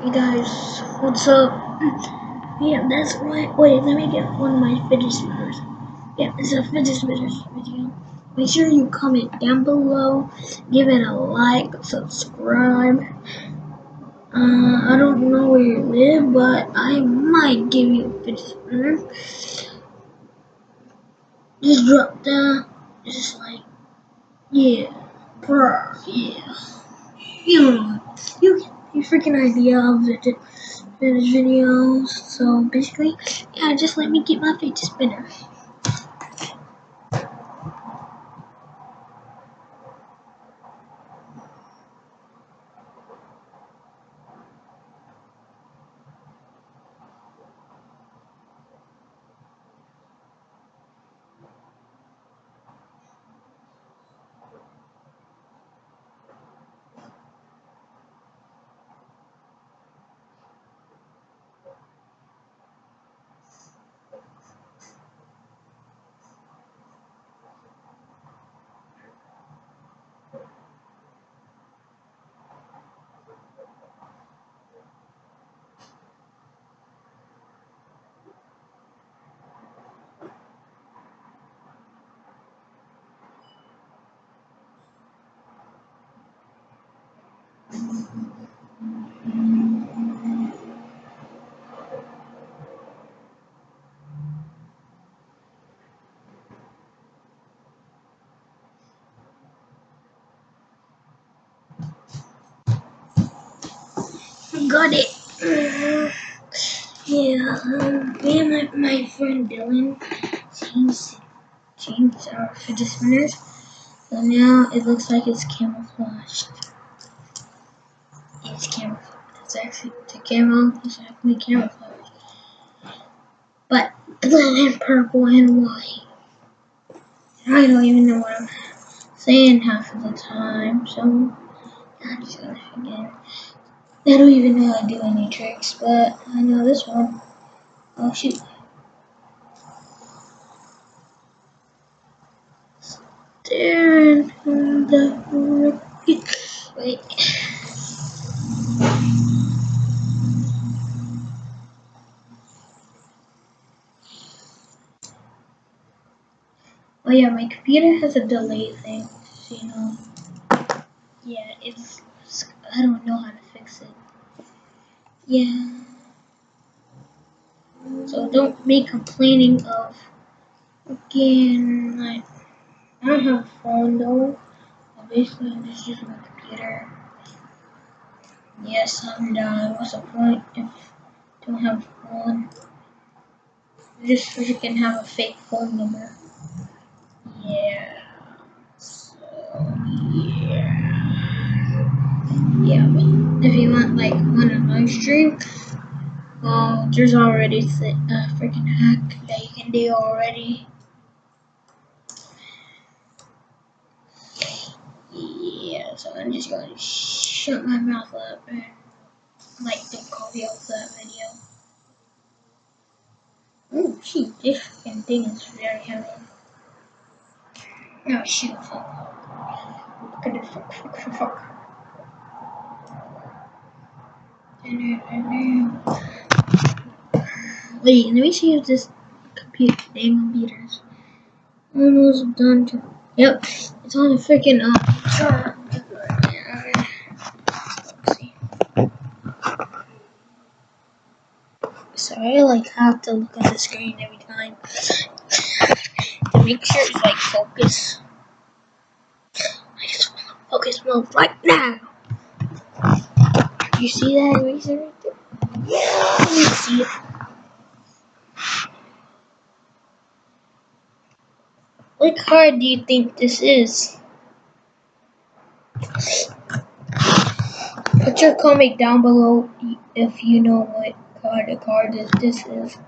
Hey guys, what's up? Yeah, that's right. Wait, let me get one of my fidget spinners. Yeah, it's a fidget spinners video. Make sure you comment down below, give it a like, subscribe. I don't know where you live, but I might give you a fidget spinner. Just drop down, just like, yeah, bruh, yeah. You know, you get your freaking idea of it. Finish videos. So basically, yeah, just let me get my fidget spinner. Got it. Yeah, me and my friend Dylan changed our fidget spinners. So now it looks like it's camouflaged. It's camouflaged. It's actually the camo is actually camouflaged. But blue and purple and white. I don't even know what I'm saying half of the time, so I'm just gonna forget. I don't even know how to do any tricks, but I know this one. Oh shoot. Staring from the rocket. Wait. Oh yeah, my computer has a delay thing, so you know. Yeah, I don't know how to fix it. Yeah. So don't be complaining of, again, like, I don't have a phone though. Basically, I'm just using my computer. Yes, I'm done. What's the point if I don't have a phone? Just so you can have a fake phone number. Yeah. So, yeah. Yeah, but if you want, like, want a live stream, well, there's already a freaking hack that you can do already. Yeah, so I'm just going to shut my mouth up and, like, don't call me out for that video. Oh, shoot, this freaking thing is very heavy. Oh, shoot, fuck. Look at it, fuck. Wait, let me see if this computer is almost done. Yep, it's on the freaking let's see. Sorry, I like have to look at the screen every time to make sure it's like focus. I just want to focus mode right now. You see that eraser right there? Yeah, you see it. What card do you think this is? Put your comment down below if you know what card this is.